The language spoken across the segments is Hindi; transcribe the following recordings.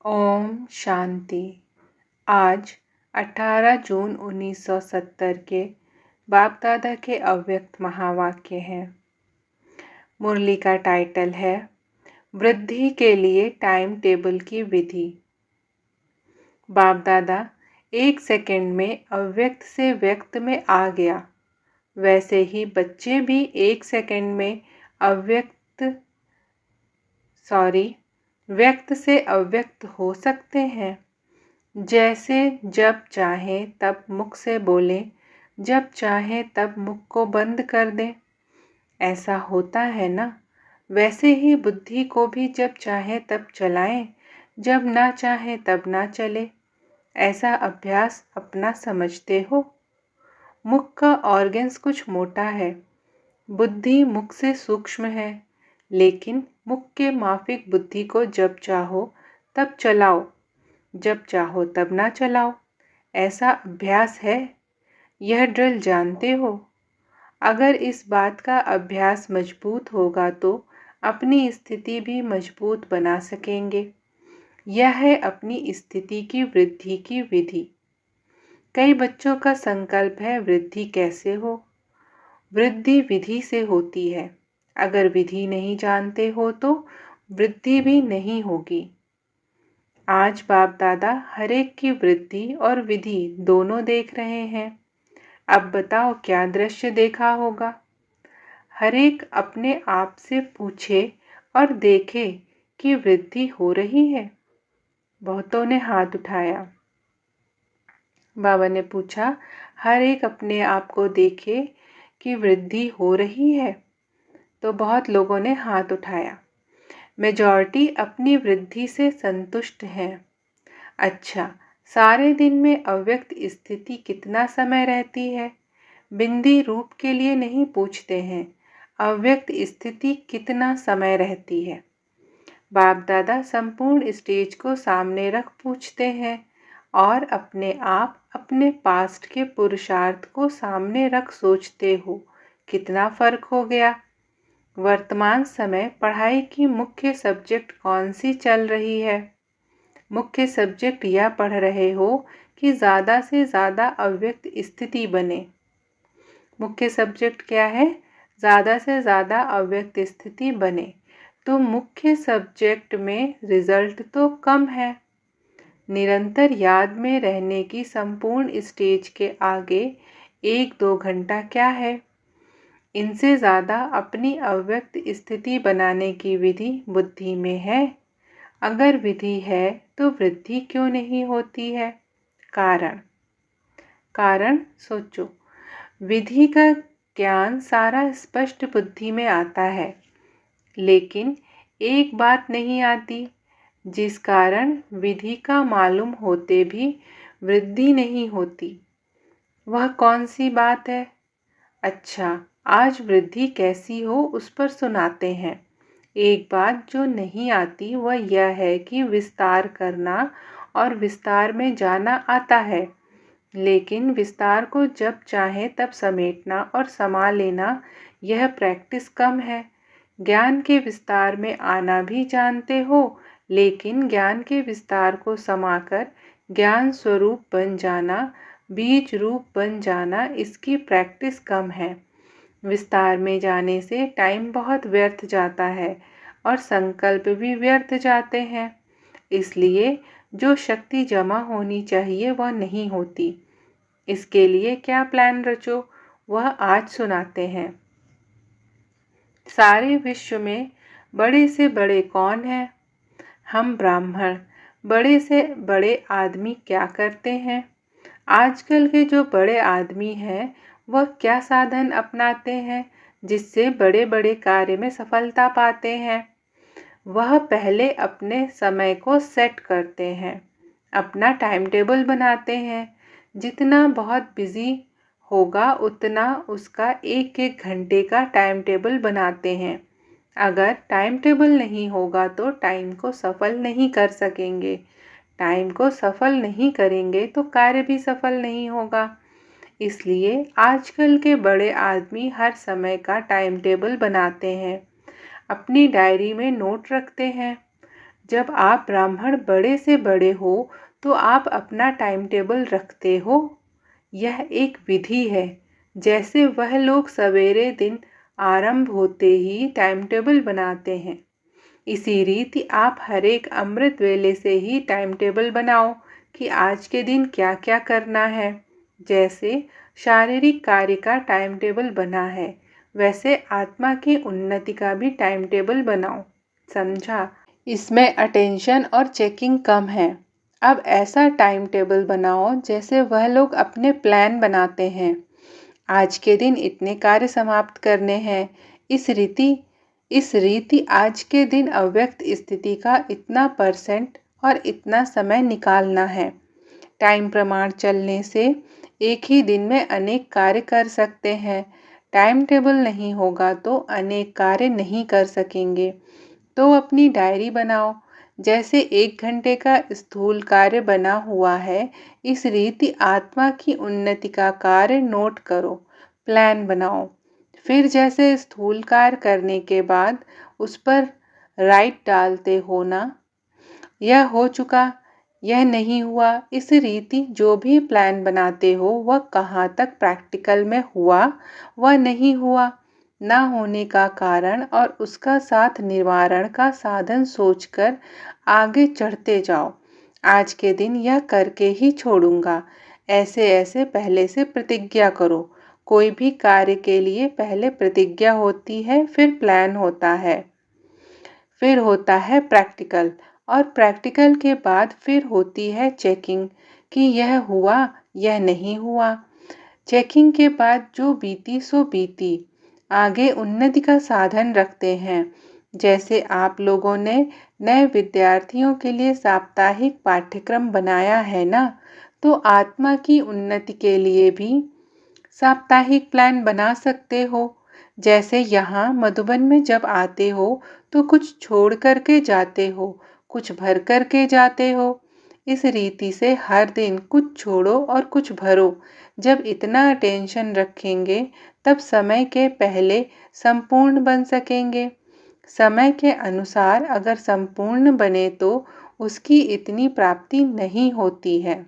ओम शांति। आज 18 जून 1970 के बाप दादा के अव्यक्त महावाक्य हैं। मुरली का टाइटल है वृद्धि के लिए टाइम टेबल की विधि। बाप दादा 1 सेकंड में अव्यक्त से व्यक्त में आ गया, वैसे ही बच्चे भी 1 सेकंड में व्यक्त से अव्यक्त हो सकते हैं। जैसे जब चाहें तब मुख से बोलें, जब चाहें तब मुख को बंद कर दें। ऐसा होता है ना? वैसे ही बुद्धि को भी जब चाहें तब चलाएं, जब ना चाहें तब ना चले। ऐसा अभ्यास अपना समझते हो? मुख का ऑर्गन्स कुछ मोटा है, बुद्धि मुख से सूक्ष्म है, लेकिन मुख के माफिक बुद्धि को जब चाहो तब चलाओ, जब चाहो तब ना चलाओ। ऐसा अभ्यास है। यह ड्रिल जानते हो? अगर इस बात का अभ्यास मजबूत होगा तो अपनी स्थिति भी मजबूत बना सकेंगे। यह है अपनी स्थिति की वृद्धि की विधि। कई बच्चों का संकल्प है वृद्धि कैसे हो? वृद्धि विधि से होती है। अगर विधि नहीं जानते हो तो वृद्धि भी नहीं होगी। आज बाप दादा हर एक की वृद्धि और विधि दोनों देख रहे हैं। अब बताओ क्या दृश्य देखा होगा? हर एक अपने आप से पूछे और देखे कि वृद्धि हो रही है। बहुतों ने हाथ उठाया। बाबा ने पूछा, हर एक अपने आप को देखे कि वृद्धि हो रही है। तो बहुत लोगों ने हाथ उठाया। मेजॉरिटी अपनी वृद्धि से संतुष्ट हैं। अच्छा, सारे दिन में अव्यक्त स्थिति कितना समय रहती है? बिंदी रूप के लिए नहीं पूछते हैं, अव्यक्त स्थिति कितना समय रहती है। बाप दादा संपूर्ण स्टेज को सामने रख पूछते हैं और अपने आप अपने पास्ट के पुरुषार्थ को सामने रख सोचते हो कितना फर्क हो गया। वर्तमान समय पढ़ाई की मुख्य सब्जेक्ट कौन सी चल रही है? मुख्य सब्जेक्ट यह पढ़ रहे हो कि ज़्यादा से ज़्यादा अव्यक्त स्थिति बने। मुख्य सब्जेक्ट क्या है? ज़्यादा से ज़्यादा अव्यक्त स्थिति बने। तो मुख्य सब्जेक्ट में रिजल्ट तो कम है। निरंतर याद में रहने की संपूर्ण स्टेज के आगे 1-2 घंटा क्या है? इनसे ज़्यादा अपनी अव्यक्त स्थिति बनाने की विधि बुद्धि में है। अगर विधि है तो वृद्धि क्यों नहीं होती है? कारण सोचो। विधि का ज्ञान सारा स्पष्ट बुद्धि में आता है, लेकिन एक बात नहीं आती, जिस कारण विधि का मालूम होते भी वृद्धि नहीं होती। वह कौन सी बात है? अच्छा, आज वृद्धि कैसी हो उस पर सुनाते हैं। एक बात जो नहीं आती वह यह है कि विस्तार करना और विस्तार में जाना आता है, लेकिन विस्तार को जब चाहे तब समेटना और समा लेना, यह प्रैक्टिस कम है। ज्ञान के विस्तार में आना भी जानते हो, लेकिन ज्ञान के विस्तार को समाकर ज्ञान स्वरूप बन जाना, बीज रूप बन जाना, इसकी प्रैक्टिस कम है। विस्तार में जाने से टाइम बहुत व्यर्थ जाता है और संकल्प भी व्यर्थ जाते हैं। इसलिए जो शक्ति जमा होनी चाहिए वह नहीं होती। इसके लिए क्या प्लान रचो, वह आज सुनाते हैं। सारे विश्व में बड़े से बड़े कौन हैं? हम ब्राह्मण। बड़े से बड़े आदमी क्या करते हैं? आजकल के जो बड़े आदमी हैं वह क्या साधन अपनाते हैं जिससे बड़े बड़े कार्य में सफलता पाते हैं? वह पहले अपने समय को सेट करते हैं, अपना टाइम टेबल बनाते हैं। जितना बहुत बिजी होगा उतना उसका 1-1 घंटे का टाइम टेबल बनाते हैं। अगर टाइम टेबल नहीं होगा तो टाइम को सफल नहीं कर सकेंगे। टाइम को सफल नहीं करेंगे तो कार्य भी सफल नहीं होगा। इसलिए आजकल के बड़े आदमी हर समय का टाइम टेबल बनाते हैं, अपनी डायरी में नोट रखते हैं। जब आप ब्राह्मण बड़े से बड़े हो तो आप अपना टाइम टेबल रखते हो। यह एक विधि है। जैसे वह लोग सवेरे दिन आरंभ होते ही टाइम टेबल बनाते हैं, इसी रीति आप हर एक अमृत वेले से ही टाइम टेबल बनाओ कि आज के दिन क्या क्या करना है। जैसे शारीरिक कार्य का टाइम टेबल बना है, वैसे आत्मा की उन्नति का भी टाइम टेबल बनाओ। समझा? इसमें अटेंशन और चेकिंग कम है। अब ऐसा टाइम टेबल बनाओ जैसे वह लोग अपने प्लान बनाते हैं। आज के दिन इतने कार्य समाप्त करने हैं। इस रीति आज के दिन अव्यक्त स्थिति का इतना % और इतना समय निकालना है। टाइम प्रमाण चलने से एक ही दिन में अनेक कार्य कर सकते हैं। टाइम टेबल नहीं होगा तो अनेक कार्य नहीं कर सकेंगे। तो अपनी डायरी बनाओ। जैसे 1 घंटे का स्थूल कार्य बना हुआ है, इस रीति आत्मा की उन्नति का कार्य नोट करो, प्लान बनाओ। फिर जैसे स्थूल कार्य करने के बाद उस पर राइट डालते हो ना, यह हो चुका, यह नहीं हुआ। इस रीति जो भी प्लान बनाते हो वह कहाँ तक प्रैक्टिकल में हुआ, वह नहीं हुआ, ना होने का कारण और उसका साथ निवारण का साधन सोचकर आगे चढ़ते जाओ। आज के दिन यह करके ही छोड़ूंगा, ऐसे ऐसे पहले से प्रतिज्ञा करो। कोई भी कार्य के लिए पहले प्रतिज्ञा होती है, फिर प्लान होता है, फिर होता है प्रैक्टिकल, और प्रैक्टिकल के बाद फिर होती है चेकिंग कि यह हुआ, यह नहीं हुआ। चेकिंग के बाद जो बीती सो बीती। आगे उन्नति का साधन रखते हैं। जैसे आप लोगों ने नए विद्यार्थियों के लिए साप्ताहिक पाठ्यक्रम बनाया है ना, तो आत्मा की उन्नति के लिए भी साप्ताहिक प्लान बना सकते हो। जैसे यहाँ मधुबन में जब आते हो तो कुछ छोड़ करके जाते हो, कुछ भर करके जाते हो। इस रीति से हर दिन कुछ छोड़ो और कुछ भरो। जब इतना अटेंशन रखेंगे तब समय के पहले संपूर्ण बन सकेंगे। समय के अनुसार अगर संपूर्ण बने तो उसकी इतनी प्राप्ति नहीं होती है।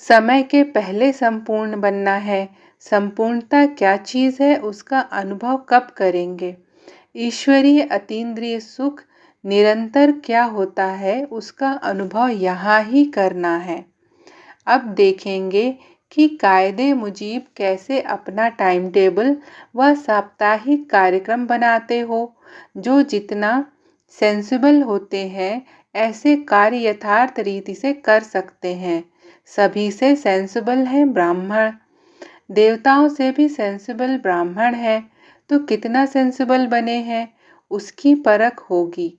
समय के पहले संपूर्ण बनना है। संपूर्णता क्या चीज़ है उसका अनुभव कब करेंगे? ईश्वरीय अतीन्द्रिय सुख निरंतर क्या होता है उसका अनुभव यहाँ ही करना है। अब देखेंगे कि कायदे मुजीब कैसे अपना टाइम टेबल व साप्ताहिक कार्यक्रम बनाते हो। जो जितना सेंसिबल होते हैं ऐसे कार्य यथार्थ रीति से कर सकते हैं। सभी से सेंसिबल है ब्राह्मण, देवताओं से भी सेंसिबल ब्राह्मण है, तो कितना सेंसिबल बने हैं उसकी परख होगी।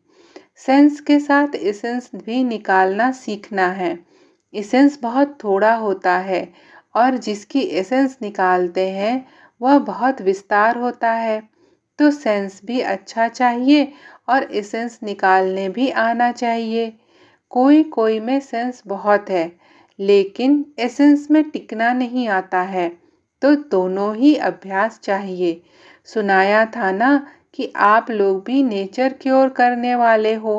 सेंस के साथ एसेंस भी निकालना सीखना है। एसेंस बहुत थोड़ा होता है और जिसकी एसेंस निकालते हैं वह बहुत विस्तार होता है। तो सेंस भी अच्छा चाहिए और एसेंस निकालने भी आना चाहिए। कोई कोई में सेंस बहुत है लेकिन एसेंस में टिकना नहीं आता है, तो दोनों ही अभ्यास चाहिए। सुनाया था ना कि आप लोग भी नेचर क्योर करने वाले हो।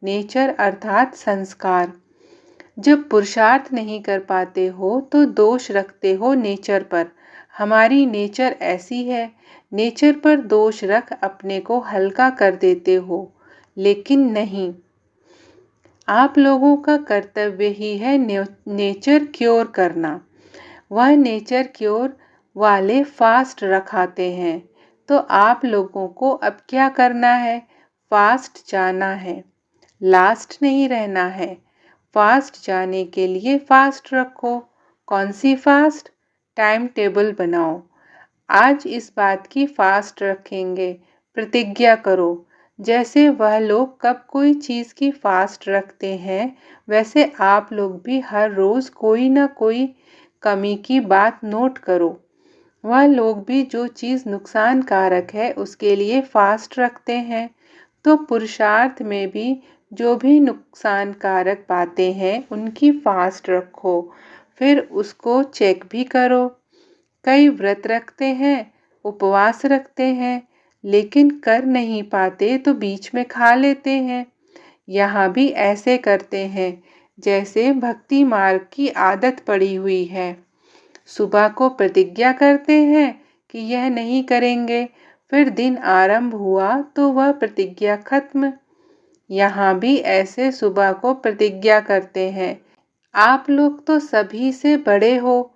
नेचर अर्थात संस्कार। जब पुरुषार्थ नहीं कर पाते हो तो दोष रखते हो नेचर पर। हमारी नेचर ऐसी है, नेचर पर दोष रख अपने को हल्का कर देते हो, लेकिन नहीं। आप लोगों का कर्तव्य ही है नेचर क्योर करना। वह नेचर क्योर वाले फास्ट रखाते हैं, तो आप लोगों को अब क्या करना है? फास्ट जाना है, लास्ट नहीं रहना है। फास्ट जाने के लिए फास्ट रखो। कौन सी फास्ट? टाइम टेबल बनाओ। आज इस बात की फास्ट रखेंगे, प्रतिज्ञा करो। जैसे वह लोग कब कोई चीज़ की फास्ट रखते हैं, वैसे आप लोग भी हर रोज़ कोई ना कोई कमी की बात नोट करो। वह लोग भी जो चीज़ नुकसान कारक है उसके लिए फास्ट रखते हैं, तो पुरुषार्थ में भी जो भी नुकसान कारक बातें हैं उनकी फास्ट रखो। फिर उसको चेक भी करो। कई व्रत रखते हैं, उपवास रखते हैं, लेकिन कर नहीं पाते तो बीच में खा लेते हैं। यहाँ भी ऐसे करते हैं जैसे भक्ति मार्ग की आदत पड़ी हुई है। सुबह को प्रतिज्ञा करते हैं कि यह नहीं करेंगे, फिर दिन आरंभ हुआ तो वह प्रतिज्ञा खत्म। यहाँ भी ऐसे सुबह को प्रतिज्ञा करते हैं। आप लोग तो सभी से बड़े हो,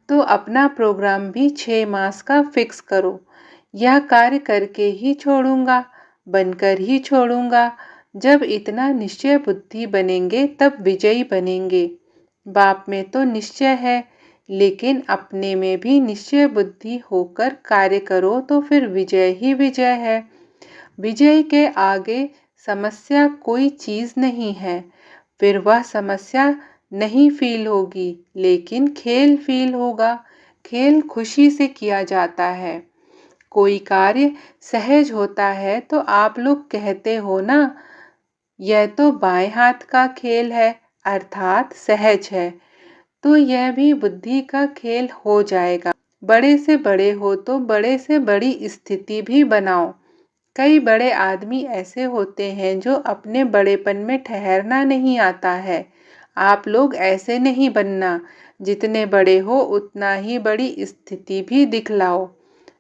तो अपना प्रोग्राम भी 6 मास का फिक्स करो। यह कार्य करके ही छोड़ूंगा, बनकर ही छोड़ूंगा। जब इतना निश्चय बुद्धि बनेंगे तब विजयी बनेंगे। बाप में तो निश्चय है, लेकिन अपने में भी निश्चय बुद्धि होकर कार्य करो तो फिर विजय ही विजय है। विजय के आगे समस्या कोई चीज नहीं है। फिर वह समस्या नहीं फील होगी, लेकिन खेल फील होगा। खेल खुशी से किया जाता है। कोई कार्य सहज होता है तो आप लोग कहते हो ना, यह तो बाएं हाथ का खेल है, अर्थात सहज है। तो यह भी बुद्धि का खेल हो जाएगा। बड़े से बड़े हो तो बड़े से बड़ी स्थिति भी बनाओ। कई बड़े आदमी ऐसे होते हैं जो अपने बड़ेपन में ठहरना नहीं आता है। आप लोग ऐसे नहीं बनना। जितने बड़े हो उतना ही बड़ी स्थिति भी दिखलाओ।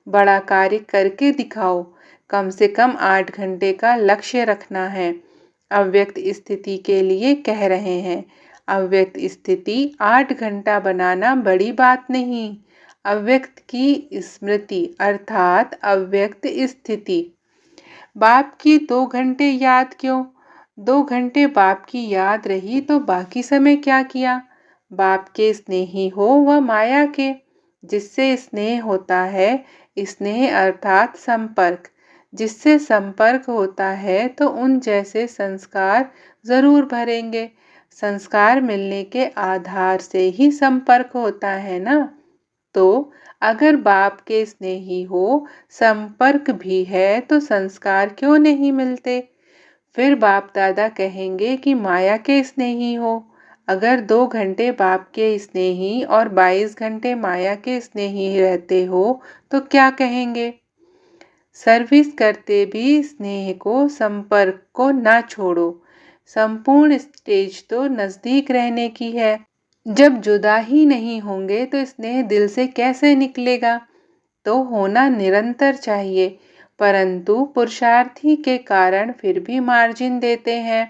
बड़ा कार्य करके दिखाओ। कम से कम 8 घंटे का लक्ष्य रखना है। अव्यक्त स्थिति के लिए कह रहे हैं। अव्यक्त स्थिति 8 घंटा बनाना बड़ी बात नहीं। अव्यक्त की स्मृति अर्थात अव्यक्त स्थिति। बाप की 2 घंटे याद क्यों? 2 घंटे बाप की याद रही तो बाकी समय क्या किया? बाप के स्नेही हो व माया के। जिससे स्नेह होता है, स्नेह अर्थात संपर्क। जिससे संपर्क होता है तो उन जैसे संस्कार जरूर भरेंगे। संस्कार मिलने के आधार से ही संपर्क होता है ना। तो अगर बाप के स्नेही हो, संपर्क भी है तो संस्कार क्यों नहीं मिलते? फिर बाप दादा कहेंगे कि माया के स्नेही हो। अगर 2 घंटे बाप के स्नेही और 22 घंटे माया के स्नेही रहते हो तो क्या कहेंगे? सर्विस करते भी स्नेह को, संपर्क को ना छोड़ो। संपूर्ण स्टेज तो नजदीक रहने की है। जब जुदा ही नहीं होंगे तो स्नेह दिल से कैसे निकलेगा? तो होना निरंतर चाहिए, परंतु पुरुषार्थी के कारण फिर भी मार्जिन देते हैं।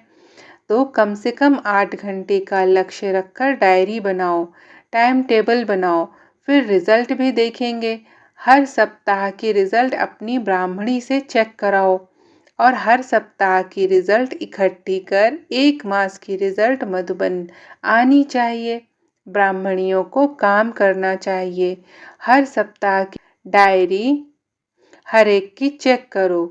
तो कम से कम 8 घंटे का लक्ष्य रखकर डायरी बनाओ, टाइम टेबल बनाओ, फिर रिजल्ट भी देखेंगे। हर सप्ताह की रिजल्ट अपनी ब्राह्मणी से चेक कराओ और हर सप्ताह की रिजल्ट इकट्ठी कर 1 मास की रिजल्ट मधुबन आनी चाहिए। ब्राह्मणियों को काम करना चाहिए। हर सप्ताह की डायरी हर एक की चेक करो।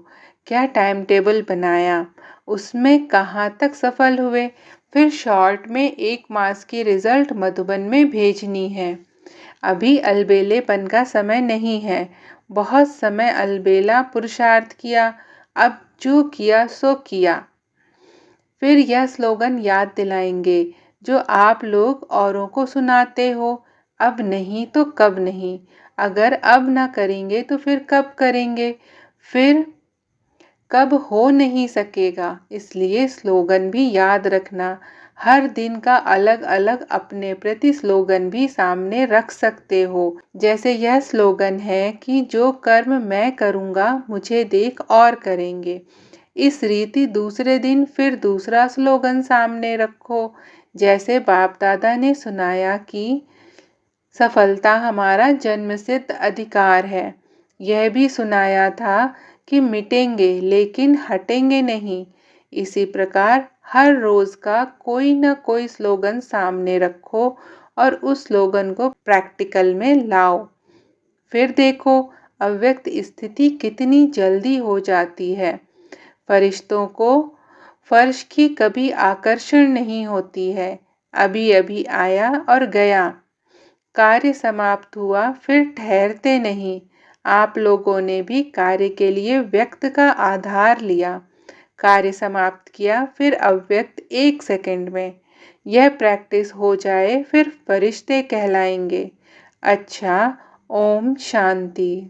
क्या टाइम टेबल बनाया, उसमें कहाँ तक सफल हुए। फिर शॉर्ट में 1 मास की रिजल्ट मधुबन में भेजनी है। अभी अलबेलेपन का समय नहीं है। बहुत समय अलबेला पुरुषार्थ किया, अब जो किया सो किया। फिर यह स्लोगन याद दिलाएंगे जो आप लोग औरों को सुनाते हो, अब नहीं तो कब नहीं। अगर अब ना करेंगे तो फिर कब करेंगे? फिर कब हो नहीं सकेगा। इसलिए स्लोगन भी याद रखना। हर दिन का अलग अलग अपने प्रति स्लोगन भी सामने रख सकते हो। जैसे यह स्लोगन है कि जो कर्म मैं करूँगा मुझे देख और करेंगे। इस रीति दूसरे दिन फिर दूसरा स्लोगन सामने रखो। जैसे बाप दादा ने सुनाया कि सफलता हमारा जन्मसिद्ध अधिकार है। यह भी सुनाया था कि मिटेंगे लेकिन हटेंगे नहीं। इसी प्रकार हर रोज का कोई न कोई स्लोगन सामने रखो और उस स्लोगन को प्रैक्टिकल में लाओ। फिर देखो अव्यक्त स्थिति कितनी जल्दी हो जाती है। फरिश्तों को फर्श की कभी आकर्षण नहीं होती है। अभी अभी आया और गया, कार्य समाप्त हुआ, फिर ठहरते नहीं। आप लोगों ने भी कार्य के लिए व्यक्त का आधार लिया, कार्य समाप्त किया, फिर अव्यक्त 1 सेकंड में। यह प्रैक्टिस हो जाए फिर फरिश्ते कहलाएंगे। अच्छा, ओम शांति।